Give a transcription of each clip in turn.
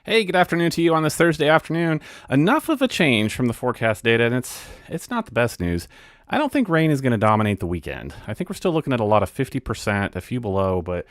Hey, good afternoon to you on this Thursday afternoon. Enough of a change from the forecast data, and it's not the best news. I don't think rain is going to dominate the weekend. I think we're still looking at a lot of 50%, a few below, but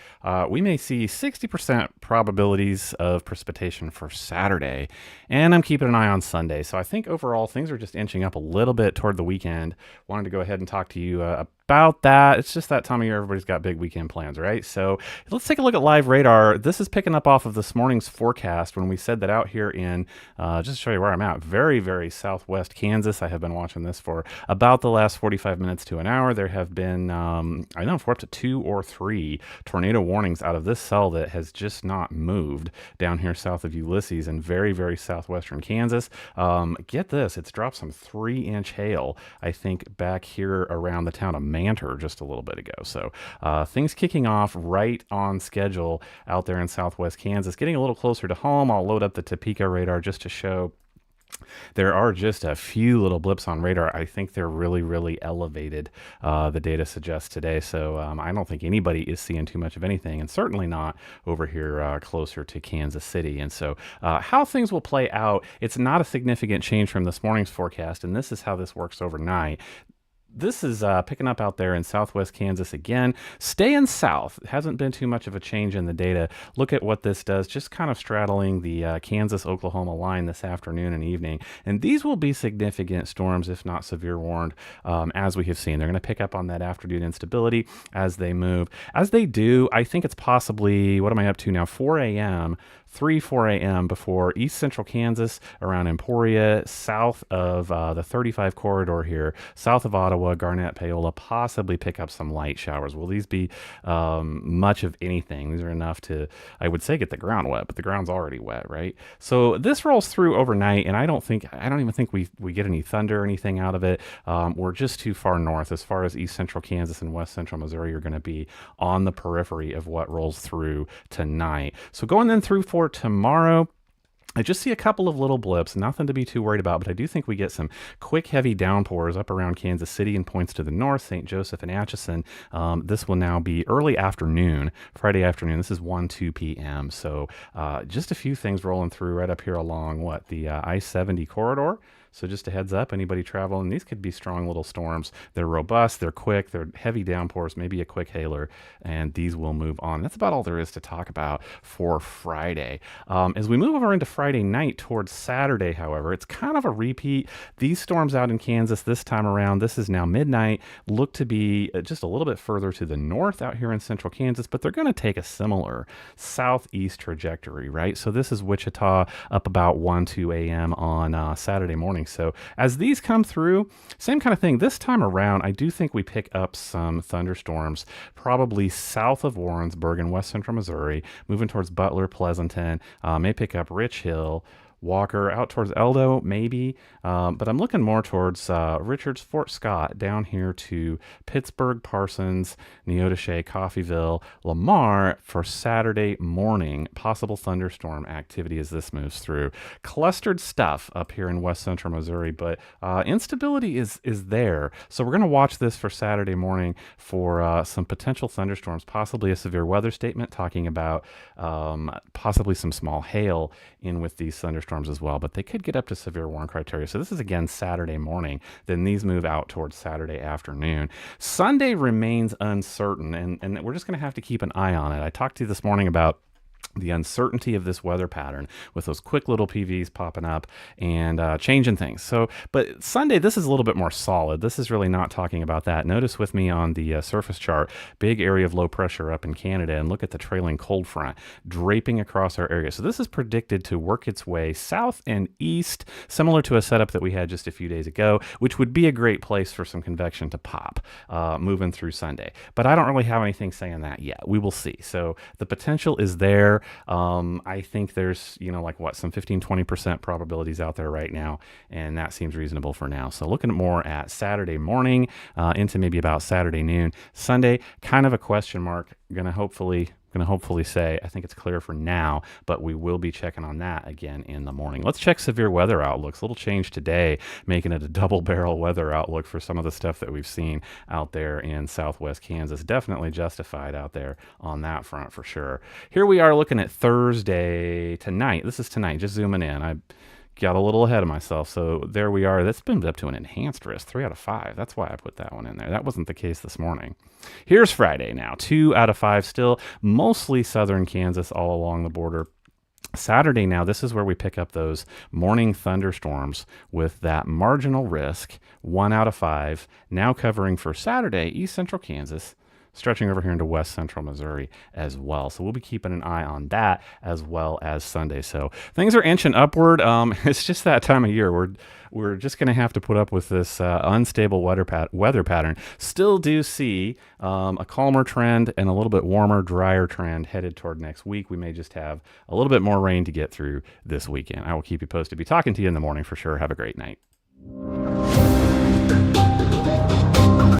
we may see 60% probabilities of precipitation for Saturday. And I'm keeping an eye on Sunday. So I think overall things are just inching up a little bit toward the weekend. Wanted to go ahead and talk to you about that. It's just that time of year everybody's got big weekend plans, right? So let's take a look at live radar. This is picking up off of this morning's forecast when we said that out here in, just to show you where I'm at, very, very southwest Kansas. I have been watching this for about the last 45 minutes to an hour. There have been, I know, for up to 2 or 3 tornado warnings out of this cell that has just not moved down here south of Ulysses in very, very southwestern Kansas. Get this, it's dropped some 3-inch hail, I think, back here around the town of Mantor just a little bit ago. So things kicking off right on schedule out there in southwest Kansas. Getting a little closer to home, I'll load up the Topeka radar just to show there are just a few little blips on radar. I think they're really, really elevated, the data suggests today. So I don't think anybody is seeing too much of anything, and certainly not over here closer to Kansas City. And so how things will play out, it's not a significant change from this morning's forecast, and this is how this works overnight. This is picking up out there in southwest Kansas again. Staying south. Hasn't been too much of a change in the data. Look at what this does, just kind of straddling the Kansas-Oklahoma line this afternoon and evening. And these will be significant storms, if not severe warned, as we have seen. They're going to pick up on that afternoon instability as they move. As they do, I think it's possibly, what am I up to now, 4 a.m., 4 a.m. before east central Kansas, around Emporia, south of the 35 corridor here, south of Ottawa, Garnett, Paola, possibly pick up some light showers. Will these be much of anything? These are enough to, I would say, get the ground wet, but the ground's already wet, right? So this rolls through overnight, and I don't even think we get any thunder or anything out of it. We're just too far north as far as east central Kansas and west central Missouri are going to be on the periphery of what rolls through tonight. So going then through for tomorrow, I just see a couple of little blips, nothing to be too worried about, but I do think we get some quick, heavy downpours up around Kansas City and points to the north, St. Joseph and Atchison. This will now be early afternoon, Friday afternoon. This is 2 p.m. So just a few things rolling through right up here along the I-70 corridor. So just a heads up, anybody traveling, these could be strong little storms. They're robust, they're quick, they're heavy downpours, maybe a quick hailer, and these will move on. That's about all there is to talk about for Friday. As we move over into Friday night towards Saturday, however, it's kind of a repeat. These storms out in Kansas this time around, this is now midnight, look to be just a little bit further to the north out here in central Kansas, but they're going to take a similar southeast trajectory, right? So this is Wichita up about 2 a.m. on Saturday morning. So as these come through, same kind of thing. This time around, I do think we pick up some thunderstorms, probably south of Warrensburg in west central Missouri, moving towards Butler, Pleasanton, may pick up Rich Hill, Walker, out towards Eldo, maybe. But I'm looking more towards Richards, Fort Scott, down here to Pittsburgh, Parsons, Neodesha, Coffeyville, Lamar for Saturday morning. Possible thunderstorm activity as this moves through. Clustered stuff up here in west central Missouri, but instability is there. So we're going to watch this for Saturday morning for some potential thunderstorms, possibly a severe weather statement talking about possibly some small hail in with these thunderstorms as well, but they could get up to severe warning criteria. So this is again Saturday morning. Then these move out towards Saturday afternoon. Sunday remains uncertain, and we're just going to have to keep an eye on it. I talked to you this morning about the uncertainty of this weather pattern with those quick little PVs popping up and changing things. So, but Sunday, this is a little bit more solid. This is really not talking about that. Notice with me on the surface chart, big area of low pressure up in Canada, and look at the trailing cold front draping across our area. So this is predicted to work its way south and east, similar to a setup that we had just a few days ago, which would be a great place for some convection to pop moving through Sunday. But I don't really have anything saying that yet. We will see. So the potential is there. I think there's, some 15-20% probabilities out there right now, and that seems reasonable for now. So looking more at Saturday morning into maybe about Saturday noon. Sunday, kind of a question mark. Going to hopefully Going to hopefully say, I think it's clear for now, but we will be checking on that again in the morning. Let's check severe weather outlooks. A little change today, making it a double barrel weather outlook for some of the stuff that we've seen out there in southwest Kansas. Definitely justified out there on that front for sure. Here we are looking at Thursday tonight. This is tonight, just zooming in. I got a little ahead of myself. So there we are. That's been up to an enhanced risk, 3 out of 5. That's why I put that one in there. That wasn't the case this morning. Here's Friday now, 2 out of 5 still, mostly southern Kansas all along the border. Saturday now, this is where we pick up those morning thunderstorms with that marginal risk, 1 out of 5, now covering for Saturday, east central Kansas, stretching over here into west central Missouri as well. So we'll be keeping an eye on that as well as Sunday. So things are inching upward. It's just that time of year. We're just going to have to put up with this unstable weather pattern. Still do see a calmer trend and a little bit warmer, drier trend headed toward next week. We may just have a little bit more rain to get through this weekend. I will keep you posted. Be talking to you in the morning for sure. Have a great night.